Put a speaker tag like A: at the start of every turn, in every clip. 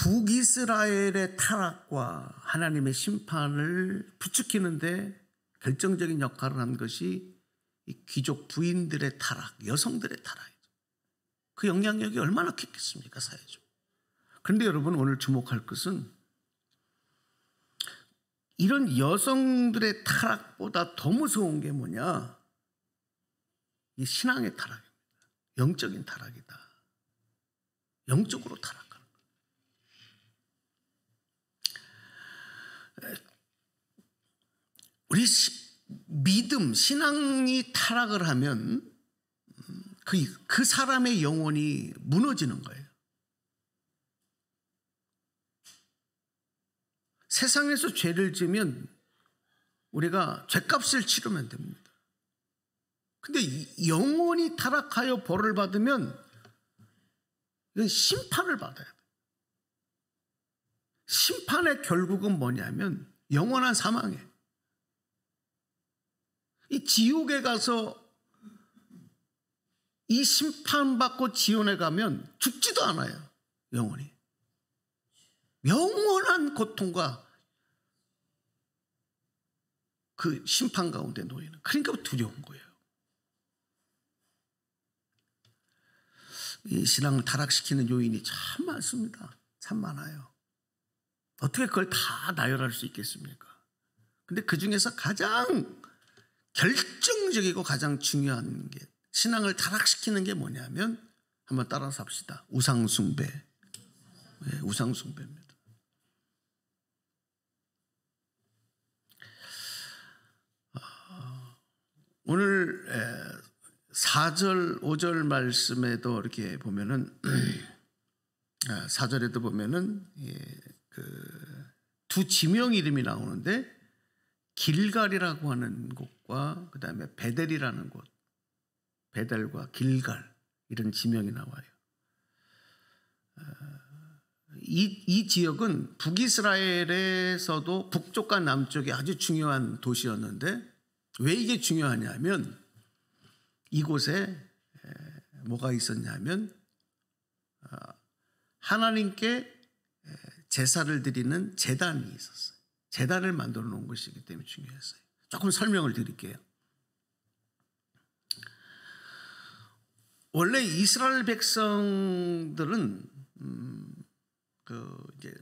A: 북이스라엘의 타락과 하나님의 심판을 부추기는데 결정적인 역할을 한 것이 이 귀족 부인들의 타락, 여성들의 타락이죠. 그 영향력이 얼마나 깊겠습니까, 사회적으로. 그런데 여러분, 오늘 주목할 것은 이런 여성들의 타락보다 더 무서운 게 뭐냐? 이 신앙의 타락입니다. 영적인 타락이다. 영적으로 타락하는 거예요. 우리 믿음, 신앙이 타락을 하면 그 사람의 영혼이 무너지는 거예요. 세상에서 죄를 지으면 우리가 죄값을 치르면 됩니다. 근데 영혼이 타락하여 벌을 받으면 이건 심판을 받아야 돼요. 심판의 결국은 뭐냐면 영원한 사망이에요. 이 지옥에 가서 이 심판받고 지원에 가면 죽지도 않아요. 영원히. 영원한 고통과 그 심판 가운데 놓이는. 그러니까 두려운 거예요. 이 신앙을 타락시키는 요인이 참 많습니다. 참 많아요. 어떻게 그걸 다 나열할 수 있겠습니까? 근데 그 중에서 가장 결정적이고 가장 중요한 게, 신앙을 타락시키는 게 뭐냐면, 한번 따라서 합시다. 우상숭배. 네, 우상숭배입니다. 오늘 4절, 5절 말씀에도 이렇게 보면은 4절에도 보면은 두 지명 이름이 나오는데 길갈이라고 하는 곳과 그 다음에 베델이라는 곳, 베델과 길갈 이런 지명이 나와요. 이 지역은 북이스라엘에서도 북쪽과 남쪽이 아주 중요한 도시였는데, 왜 이게 중요하냐면 이곳에 뭐가 있었냐면 하나님께 제사를 드리는 제단이 있었어요. 제단을 만들어 놓은 것이기 때문에 중요했어요. 조금 설명을 드릴게요. 원래 이스라엘 백성들은 이제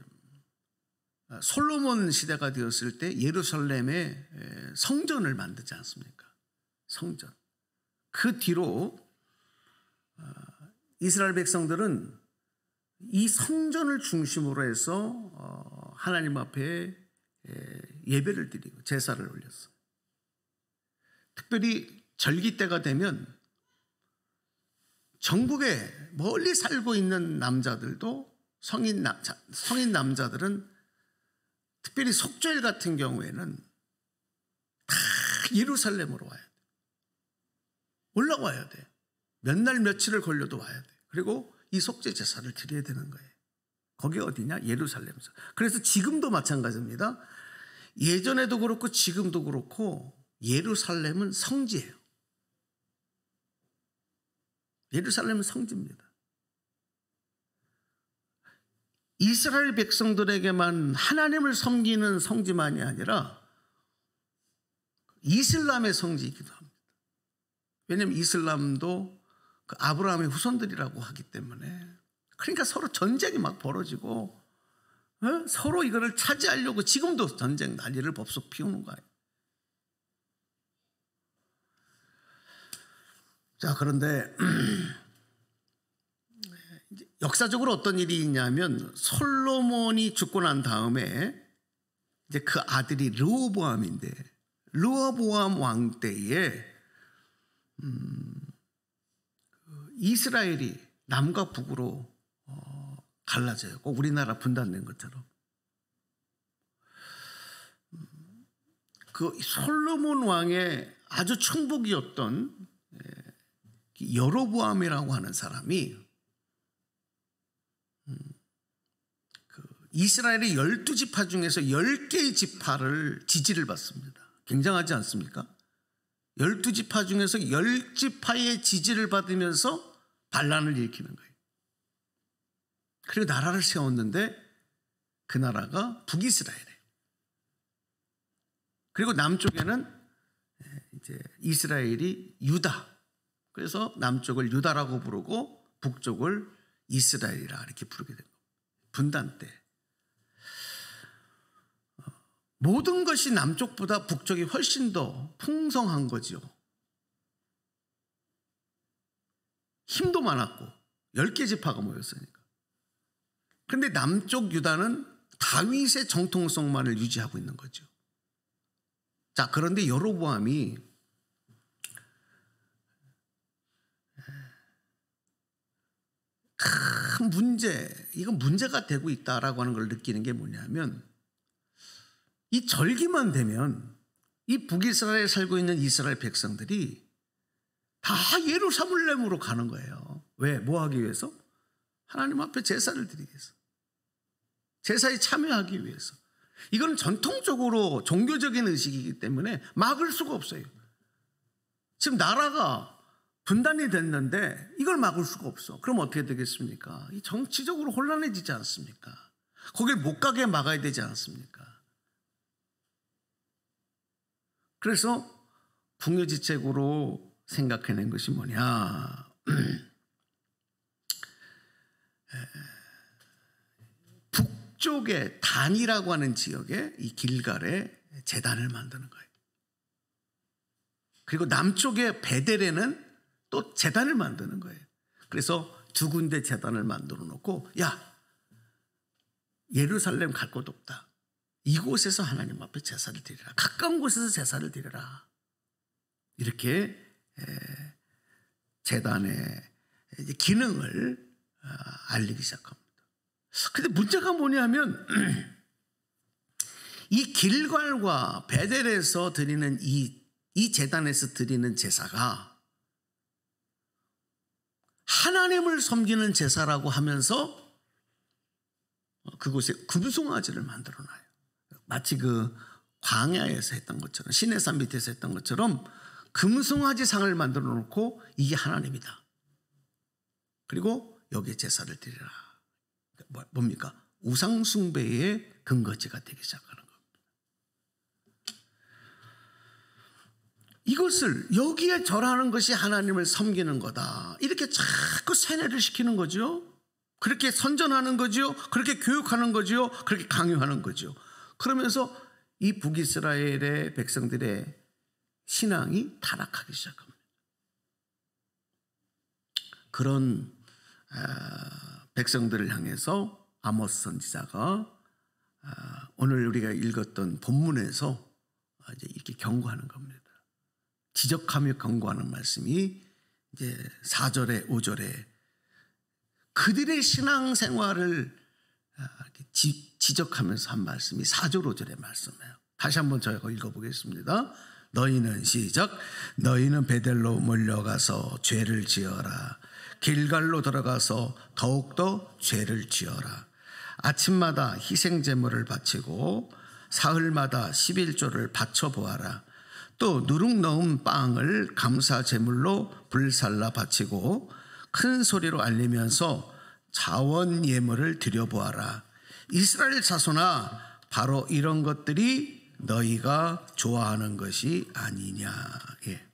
A: 솔로몬 시대가 되었을 때 예루살렘에 성전을 만들지 않습니까? 성전. 그 뒤로 이스라엘 백성들은 이 성전을 중심으로 해서 하나님 앞에 예배를 드리고 제사를 올렸어요. 특별히 절기 때가 되면 전국에 멀리 살고 있는 남자들도 성인 남자들은 특별히 속죄일 같은 경우에는 다 예루살렘으로 와야 돼. 올라와야 돼. 몇 날 며칠을 걸려도 와야 돼. 그리고 이 속죄 제사를 드려야 되는 거예요. 거기 어디냐? 예루살렘에서. 그래서 지금도 마찬가지입니다. 예전에도 그렇고 지금도 그렇고 예루살렘은 성지예요. 예루살렘은 성지입니다. 이스라엘 백성들에게만 하나님을 섬기는 성지만이 아니라 이슬람의 성지이기도 합니다. 왜냐하면 이슬람도 그 아브라함의 후손들이라고 하기 때문에. 그러니까 서로 전쟁이 막 벌어지고 서로 이거를 차지하려고 지금도 전쟁 난리를 법석 피우는 거예요. 자, 그런데 역사적으로 어떤 일이 있냐면 솔로몬이 죽고 난 다음에 이제 그 아들이 르호보암인데, 르호보암 왕 때에 이스라엘이 남과 북으로 갈라져요. 꼭 우리나라 분단된 것처럼. 그 솔로몬 왕의 아주 충복이었던 여로보암이라고 하는 사람이 이스라엘의 12지파 중에서 10개의 지파를 지지를 받습니다. 굉장하지 않습니까? 12지파 중에서 10지파의 지지를 받으면서 반란을 일으키는 거예요. 그리고 나라를 세웠는데 그 나라가 북이스라엘이에요. 그리고 남쪽에는 이제 이스라엘이 유다. 그래서 남쪽을 유다라고 부르고 북쪽을 이스라엘이라 이렇게 부르게 된 거예요. 분단 때. 모든 것이 남쪽보다 북쪽이 훨씬 더 풍성한 거죠. 힘도 많았고 10개 지파가 모였으니까. 그런데 남쪽 유다는 다윗의 정통성만을 유지하고 있는 거죠. 자, 그런데 여로보암이 큰 이건 문제가 되고 있다라고 하는 걸 느끼는 게 뭐냐면, 이 절기만 되면 이 북이스라엘에 살고 있는 이스라엘 백성들이 다 예루살렘으로 가는 거예요. 왜? 뭐 하기 위해서? 하나님 앞에 제사를 드리기 위해서. 제사에 참여하기 위해서. 이건 전통적으로 종교적인 의식이기 때문에 막을 수가 없어요. 지금 나라가 분단이 됐는데 이걸 막을 수가 없어. 그럼 어떻게 되겠습니까? 이 정치적으로 혼란해지지 않습니까? 거길 못 가게 막아야 되지 않습니까? 그래서 궁여지책으로 생각해낸 것이 뭐냐? 북쪽의 단이라고 하는 지역에 이 길갈에 제단을 만드는 거예요. 그리고 남쪽의 베델에는 또 제단을 만드는 거예요. 그래서 두 군데 제단을 만들어 놓고, 야, 예루살렘 갈 곳 없다. 이곳에서 하나님 앞에 제사를 드리라. 가까운 곳에서 제사를 드리라. 이렇게 제단의 기능을 알리기 시작합니다. 근데 문제가 뭐냐면 이 길갈과 베델에서 드리는 이 제단에서 드리는 제사가 하나님을 섬기는 제사라고 하면서 그곳에 금송아지를 만들어놔요. 마치 그 광야에서 했던 것처럼, 시내산 밑에서 했던 것처럼 금송아지 상을 만들어 놓고 이게 하나님이다. 그리고 여기에 제사를 드리라. 뭡니까? 우상숭배의 근거지가 되기 시작하는 겁니다. 이것을 여기에 절하는 것이 하나님을 섬기는 거다. 이렇게 자꾸 세뇌를 시키는 거죠. 그렇게 선전하는 거죠. 그렇게 교육하는 거죠. 그렇게 강요하는 거죠. 그러면서 이 북이스라엘의 백성들의 신앙이 타락하기 시작합니다. 그런 백성들을 향해서 아모스 선지자가 오늘 우리가 읽었던 본문에서 이제 이렇게 경고하는 겁니다. 지적하며 경고하는 말씀이 이제 4절에 5절에 그들의 신앙생활을 지적하면서 한 말씀이 4절 5절의 말씀이에요. 다시 한번 저희가 읽어보겠습니다. 너희는 시작. 너희는 베델로 몰려가서 죄를 지어라. 길갈로 들어가서 더욱더 죄를 지어라. 아침마다 희생제물을 바치고 사흘마다 11조를 바쳐보아라. 또 누룩 넣은 빵을 감사제물로 불살라 바치고 큰 소리로 알리면서 자원 예물을 드려보아라. 이스라엘 자손아, 바로 이런 것들이 너희가 좋아하는 것이 아니냐. 예.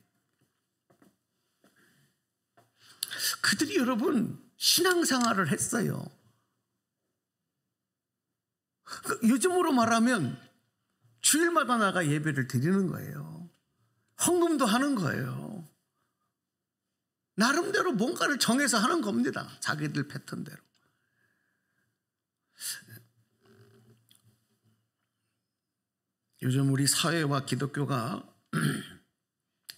A: 그들이 여러분 신앙생활을 했어요. 요즘으로 말하면 주일마다 나가 예배를 드리는 거예요. 헌금도 하는 거예요. 나름대로 뭔가를 정해서 하는 겁니다. 자기들 패턴대로. 요즘 우리 사회와 기독교가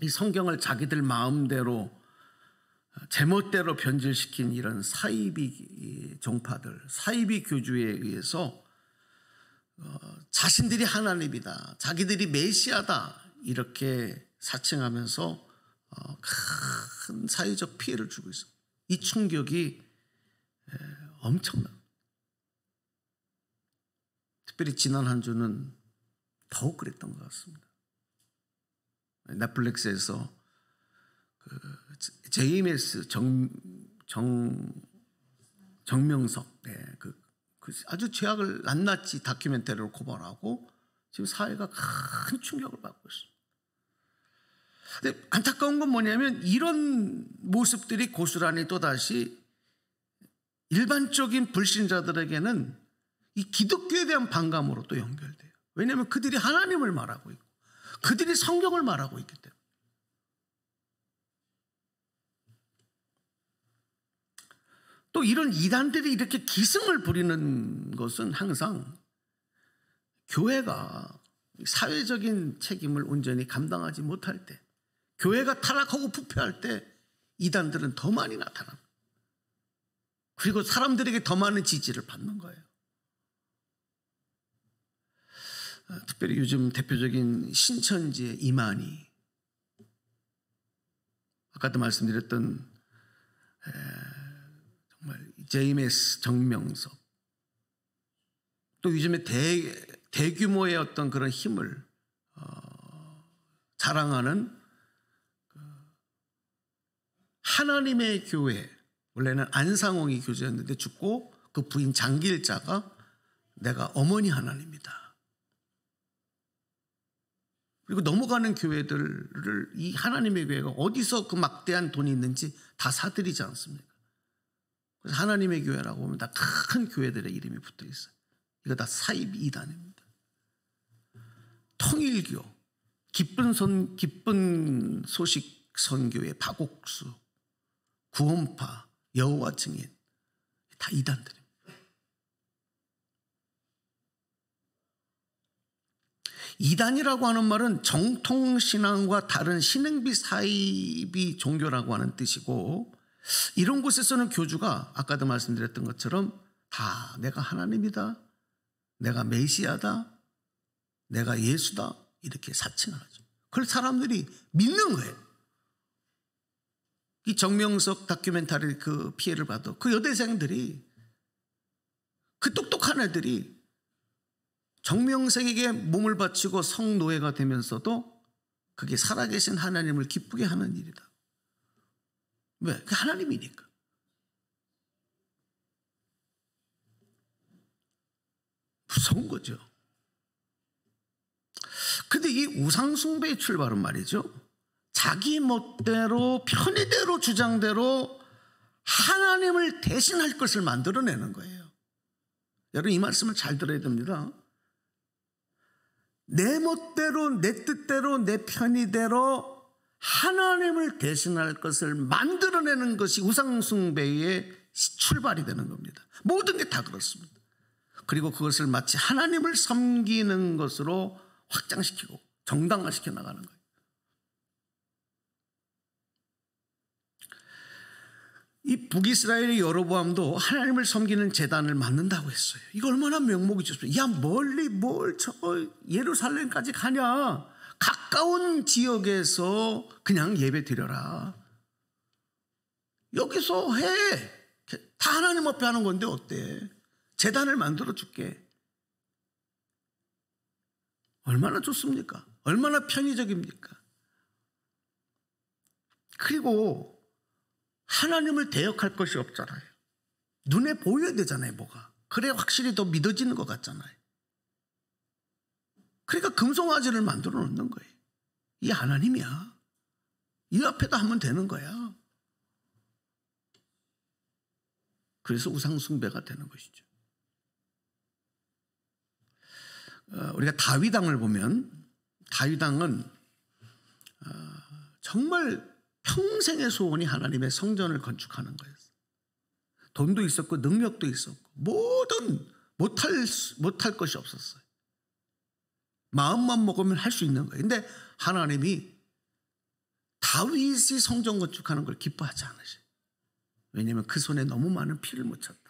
A: 이 성경을 자기들 마음대로 제멋대로 변질시킨 이런 사이비 종파들, 사이비 교주에 의해서 자신들이 하나님이다, 자기들이 메시아다 이렇게 사칭하면서 큰 사회적 피해를 주고 있습니다. 이 충격이 엄청납니다. 특별히 지난 한 주는 더욱 그랬던 것 같습니다. 넷플릭스에서 JMS 정명석, 그 아주 죄악을 낱낱이 다큐멘터리로 고발하고 지금 사회가 큰 충격을 받고 있습니다. 근데 안타까운 건 뭐냐면 이런 모습들이 고스란히 또다시 일반적인 불신자들에게는 이 기독교에 대한 반감으로 또 연결돼요. 왜냐하면 그들이 하나님을 말하고 있고 그들이 성경을 말하고 있기 때문에. 또 이런 이단들이 이렇게 기승을 부리는 것은 항상 교회가 사회적인 책임을 온전히 감당하지 못할 때, 교회가 타락하고 부패할 때 이단들은 더 많이 나타납니다. 그리고 사람들에게 더 많은 지지를 받는 거예요. 특별히 요즘 대표적인 신천지의 이만희, 아까도 말씀드렸던 정말 JMS 정명섭, 또 요즘에 대규모의 어떤 그런 힘을 자랑하는 하나님의 교회, 원래는 안상홍이 교주였는데 죽고 그 부인 장길자가 내가 어머니 하나님이다. 그리고 넘어가는 교회들을 이 하나님의 교회가 어디서 그 막대한 돈이 있는지 다 사들이지 않습니까? 그래서 하나님의 교회라고 하면 다 큰 교회들의 이름이 붙어 있어요. 이거 다 사입 이단입니다. 통일교, 기쁜 소식 선교회 박옥수, 구원파, 여호와 증인 다 이단들입니다. 이단이라고 하는 말은 정통신앙과 다른 신흥비 사이비 종교라고 하는 뜻이고, 이런 곳에서는 교주가 아까도 말씀드렸던 것처럼 다 내가 하나님이다, 내가 메시아다, 내가 예수다 이렇게 사칭을 하죠. 그걸 사람들이 믿는 거예요. 이 정명석 다큐멘터리 그 피해를 봐도 그 여대생들이, 그 똑똑한 애들이 정명석에게 몸을 바치고 성노예가 되면서도 그게 살아계신 하나님을 기쁘게 하는 일이다. 왜? 그게 하나님이니까. 무서운 거죠. 근데 이 우상숭배의 출발은 말이죠, 자기 멋대로 편의대로 주장대로 하나님을 대신할 것을 만들어내는 거예요. 여러분 이 말씀을 잘 들어야 됩니다. 내 멋대로, 내 뜻대로, 내 편의대로 하나님을 대신할 것을 만들어내는 것이 우상숭배의 출발이 되는 겁니다. 모든 게 다 그렇습니다. 그리고 그것을 마치 하나님을 섬기는 것으로 확장시키고 정당화시켜 나가는 거예요. 이 북이스라엘의 여로보암도 하나님을 섬기는 제단을 만든다고 했어요. 이거 얼마나 명목이 좋습니까? 야, 멀리 뭘 예루살렘까지 가냐? 가까운 지역에서 그냥 예배 드려라. 여기서 해. 다 하나님 앞에 하는 건데 어때? 제단을 만들어 줄게. 얼마나 좋습니까? 얼마나 편의적입니까? 그리고 하나님을 대역할 것이 없잖아요. 눈에 보여야 되잖아요, 뭐가. 그래 확실히 더 믿어지는 것 같잖아요. 그러니까 금송아지를 만들어 놓는 거예요. 이게 하나님이야. 이 앞에다 하면 되는 거야. 그래서 우상숭배가 되는 것이죠. 우리가 다윗왕을 보면 다윗왕은 정말 평생의 소원이 하나님의 성전을 건축하는 거였어요. 돈도 있었고 능력도 있었고 뭐든 못할 것이 없었어요. 마음만 먹으면 할 수 있는 거예요. 근데 하나님이 다윗이 성전 건축하는 걸 기뻐하지 않으셔요. 왜냐하면 그 손에 너무 많은 피를 묻혔다.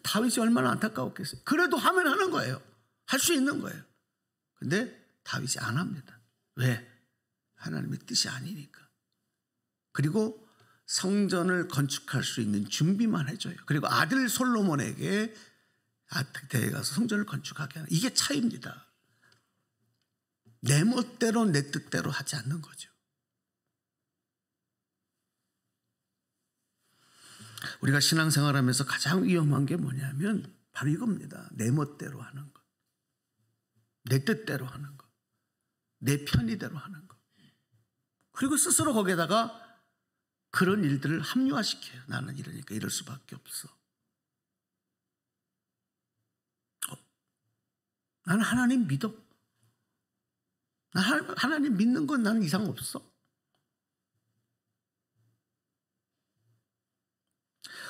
A: 다윗이 얼마나 안타까웠겠어요. 그래도 하면 하는 거예요. 할 수 있는 거예요. 근데 다윗이 안 합니다. 왜? 하나님의 뜻이 아니니까. 그리고 성전을 건축할 수 있는 준비만 해줘요. 그리고 아들 솔로몬에게 데려가서 성전을 건축하게 하는, 이게 차이입니다. 내 멋대로 내 뜻대로 하지 않는 거죠. 우리가 신앙생활하면서 가장 위험한 게 뭐냐면 바로 이겁니다. 내 멋대로 하는 것, 내 뜻대로 하는 것, 내 편의대로 하는 것. 그리고 스스로 거기에다가 그런 일들을 합리화시켜요. 나는 이러니까 이럴 수밖에 없어. 나는 하나님 믿어. 하나님 믿는 건 나는 이상 없어.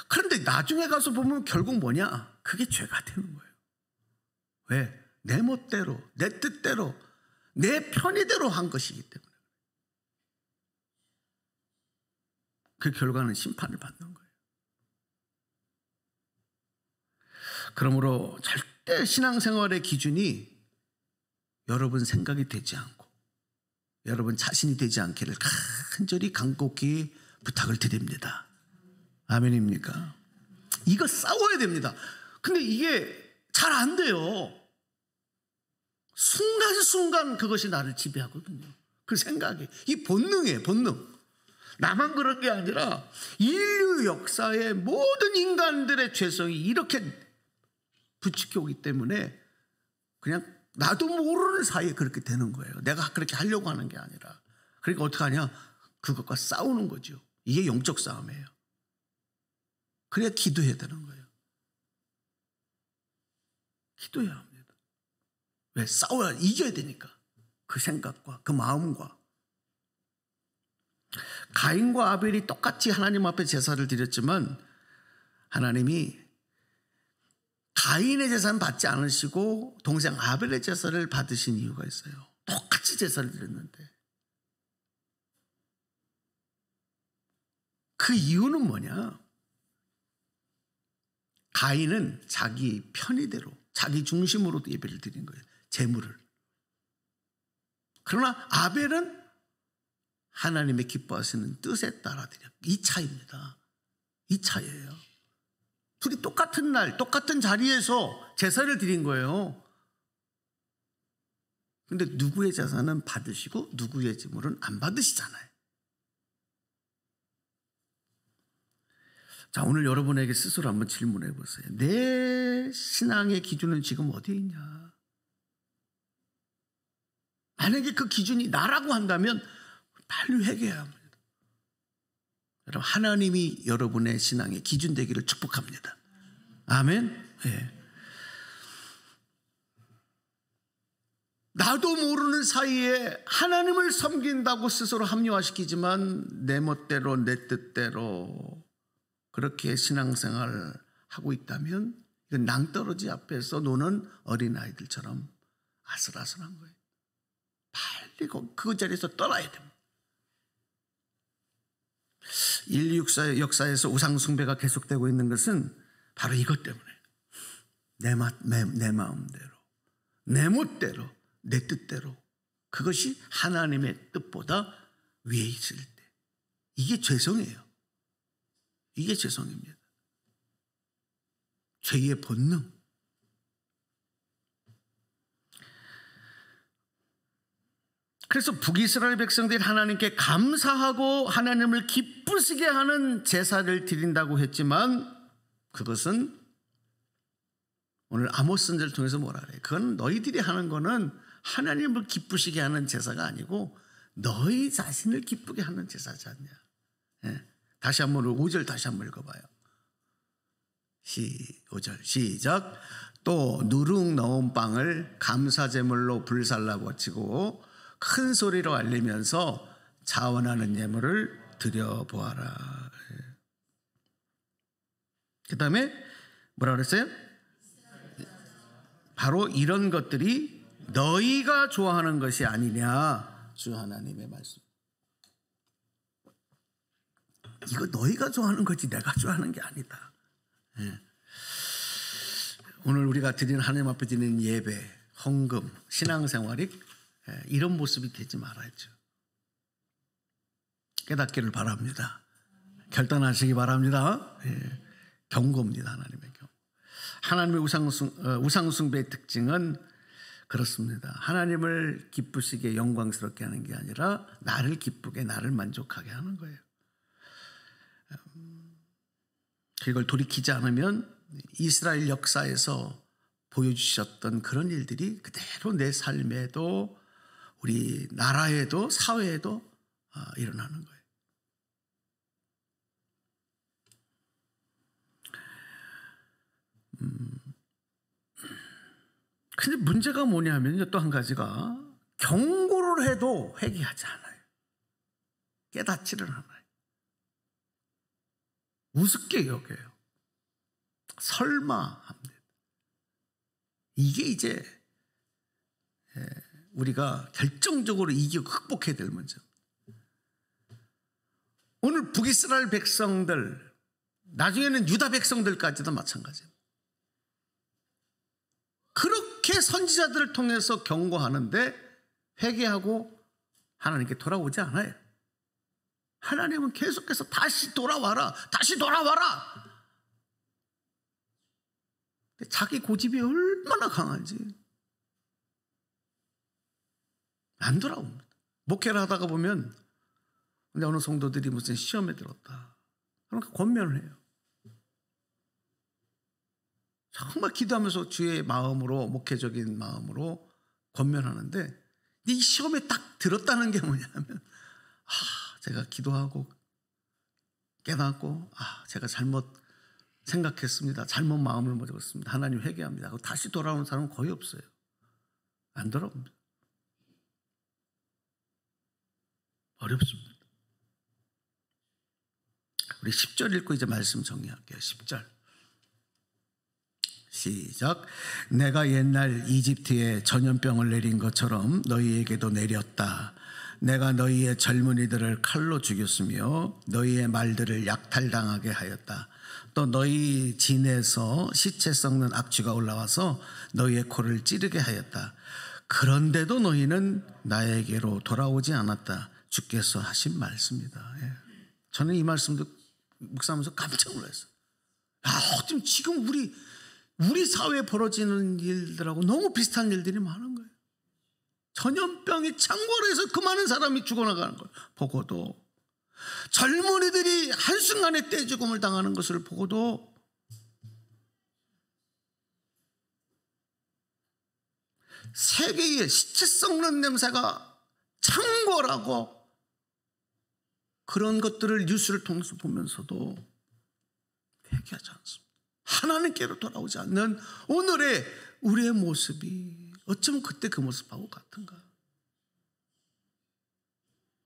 A: 그런데 나중에 가서 보면 결국 뭐냐? 그게 죄가 되는 거예요. 왜? 내 멋대로, 내 뜻대로, 내 편의대로 한 것이기 때문에. 그 결과는 심판을 받는 거예요. 그러므로 절대 신앙생활의 기준이 여러분 생각이 되지 않고 여러분 자신이 되지 않기를 간절히 간곡히 부탁을 드립니다. 아멘입니까? 이거 싸워야 됩니다. 근데 이게 잘 안 돼요. 순간순간 그것이 나를 지배하거든요. 그 생각이. 이 본능이에요, 본능. 나만 그런 게 아니라 인류 역사의 모든 인간들의 죄성이 이렇게 부추겨 오기 때문에 그냥 나도 모르는 사이에 그렇게 되는 거예요. 내가 그렇게 하려고 하는 게 아니라. 그러니까 어떻게 하냐? 그것과 싸우는 거죠. 이게 영적 싸움이에요. 그래야 기도해야 되는 거예요. 기도해야 합니다. 왜? 싸워야 이겨야 되니까. 그 생각과 그 마음과. 가인과 아벨이 똑같이 하나님 앞에 제사를 드렸지만 하나님이 가인의 제사는 받지 않으시고 동생 아벨의 제사를 받으신 이유가 있어요. 똑같이 제사를 드렸는데. 그 이유는 뭐냐? 가인은 자기 편의대로 자기 중심으로 예배를 드린 거예요. 제물을. 그러나 아벨은 하나님의 기뻐하시는 뜻에 따라 드려. 이 차이입니다. 이 차이예요. 둘이 똑같은 날 똑같은 자리에서 제사를 드린 거예요. 근데 누구의 제사는 받으시고 누구의 제물은 안 받으시잖아요. 자, 오늘 여러분에게 스스로 한번 질문해 보세요. 내 신앙의 기준은 지금 어디에 있냐? 만약에 그 기준이 나라고 한다면 빨리 회개해야 합니다. 여러분, 하나님이 여러분의 신앙의 기준 되기를 축복합니다. 아멘. 네. 나도 모르는 사이에 하나님을 섬긴다고 스스로 합리화시키지만 내 멋대로 내 뜻대로 그렇게 신앙생활을 하고 있다면 이건 낭떠러지 앞에서 노는 어린아이들처럼 아슬아슬한 거예요. 빨리 그 자리에서 떠나야 됩니다. 인류 역사에서 우상숭배가 계속되고 있는 것은 바로 이것 때문에 내 마음대로 내 멋대로 내 뜻대로 그것이 하나님의 뜻보다 위에 있을 때 이게 죄성이에요. 이게 죄성입니다. 죄의 본능. 그래서 북이스라엘 백성들이 하나님께 감사하고 하나님을 기쁘시게 하는 제사를 드린다고 했지만 그것은 오늘 아모스 선지자를 통해서 뭐라 그래요? 그건 너희들이 하는 거는 하나님을 기쁘시게 하는 제사가 아니고 너희 자신을 기쁘게 하는 제사지 않냐. 예. 다시 한번 5절 다시 한번 읽어봐요. 5절 시작. 또 누룩 넣은 빵을 감사제물로 불살라 바치고 큰 소리로 알리면서 자원하는 예물을 드려보아라. 그 다음에 뭐라 그랬어요? 바로 이런 것들이 너희가 좋아하는 것이 아니냐. 주 하나님의 말씀. 이거 너희가 좋아하는 거지 내가 좋아하는 게 아니다. 예. 오늘 우리가 드리는 하나님 앞에 드리는 예배, 헌금, 신앙생활이 이런 모습이 되지 말아야죠. 깨닫기를 바랍니다. 결단하시기 바랍니다. 예. 경고입니다. 하나님의 경고. 하나님의 우상숭배의 특징은 그렇습니다. 하나님을 기쁘시게 영광스럽게 하는 게 아니라 나를 기쁘게 나를 만족하게 하는 거예요. 그걸 돌이키지 않으면 이스라엘 역사에서 보여주셨던 그런 일들이 그대로 내 삶에도 우리 나라에도 사회에도 일어나는 거예요. 근데 문제가 뭐냐면요, 또 한 가지가 경고를 해도 회개하지 않아요. 깨닫지를 않아요. 우습게 여겨요. 설마 합니다. 이게 이제 우리가 결정적으로 이기고 극복해야 될 문제. 오늘 북이스라엘 백성들, 나중에는 유다 백성들까지도 마찬가지예요. 그렇게 선지자들을 통해서 경고하는데 회개하고 하나님께 돌아오지 않아요. 하나님은 계속해서 다시 돌아와라, 다시 돌아와라. 자기 고집이 얼마나 강한지 안 돌아옵니다. 목회를 하다가 보면 근데 어느 성도들이 무슨 시험에 들었다, 그러니까 권면을 해요. 정말 기도하면서 주의 마음으로, 목회적인 마음으로 권면하는데 이 시험에 딱 들었다는 게 뭐냐면 제가 기도하고 깨닫고 제가 잘못 생각했습니다. 잘못 마음을 먹었습니다. 하나님 회개합니다. 하고 다시 돌아오는 사람은 거의 없어요. 안 돌아옵니다. 어렵습니다. 우리 10절 읽고 이제 말씀 정리할게요. 10절 시작. 내가 옛날 이집트에 전염병을 내린 것처럼 너희에게도 내렸다. 내가 너희의 젊은이들을 칼로 죽였으며 너희의 말들을 약탈당하게 하였다. 또 너희 진에서 시체 썩는 악취가 올라와서 너희의 코를 찌르게 하였다. 그런데도 너희는 나에게로 돌아오지 않았다. 주께서 하신 말씀이다. 저는 이 말씀도 묵상하면서 깜짝 놀랐어요. 어쩜 지금 우리 사회에 벌어지는 일들하고 너무 비슷한 일들이 많은 거예요. 전염병이 창궐해서 그 많은 사람이 죽어나가는 걸 보고도, 젊은이들이 한순간에 떼죽음을 당하는 것을 보고도, 세계에 시체 썩는 냄새가 창궐하고 그런 것들을 뉴스를 통해서 보면서도 회개하지 않습니다. 하나님께로 돌아오지 않는 오늘의 우리의 모습이 어쩌면 그때 그 모습하고 같은가.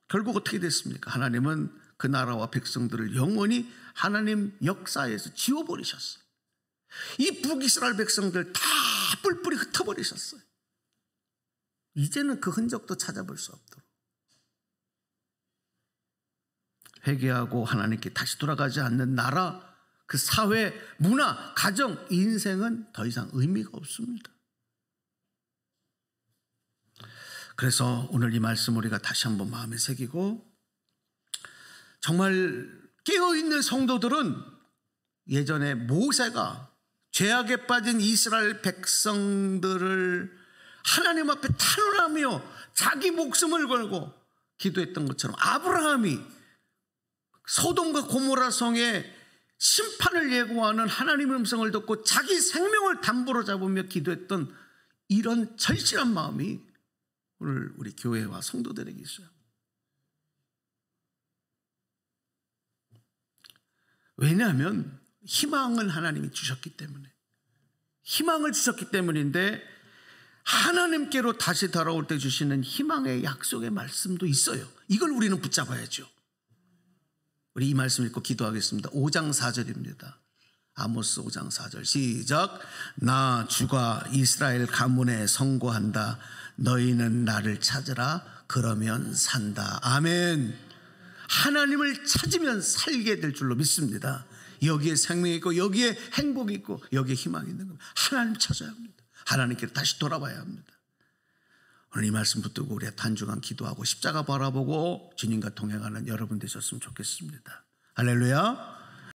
A: 결국 어떻게 됐습니까? 하나님은 그 나라와 백성들을 영원히 하나님 역사에서 지워버리셨어요. 이 북이스라엘 백성들 다 뿔뿔이 흩어버리셨어요. 이제는 그 흔적도 찾아볼 수 없도록. 회개하고 하나님께 다시 돌아가지 않는 나라, 그 사회, 문화, 가정, 인생은 더 이상 의미가 없습니다. 그래서 오늘 이 말씀 우리가 다시 한번 마음에 새기고, 정말 깨어있는 성도들은 예전에 모세가 죄악에 빠진 이스라엘 백성들을 하나님 앞에 탄원하며 자기 목숨을 걸고 기도했던 것처럼, 아브라함이 소돔과 고모라 성에 심판을 예고하는 하나님의 음성을 듣고 자기 생명을 담보로 잡으며 기도했던 이런 절실한 마음이 오늘 우리 교회와 성도들에게 있어요. 왜냐하면 희망을 하나님이 주셨기 때문에, 희망을 주셨기 때문인데, 하나님께로 다시 돌아올 때 주시는 희망의 약속의 말씀도 있어요. 이걸 우리는 붙잡아야죠. 우리 이 말씀 읽고 기도하겠습니다. 5장 4절입니다. 아모스 5장 4절 시작. 나 주가 이스라엘 가문에 선고한다. 너희는 나를 찾으라. 그러면 산다. 아멘. 하나님을 찾으면 살게 될 줄로 믿습니다. 여기에 생명이 있고 여기에 행복이 있고 여기에 희망이 있는 겁니다. 하나님 찾아야 합니다. 하나님께 다시 돌아봐야 합니다. 오늘 이 말씀 붙들고 우리 한 주간 기도하고 십자가 바라보고 주님과 동행하는 여러분 되셨으면 좋겠습니다. 할렐루야.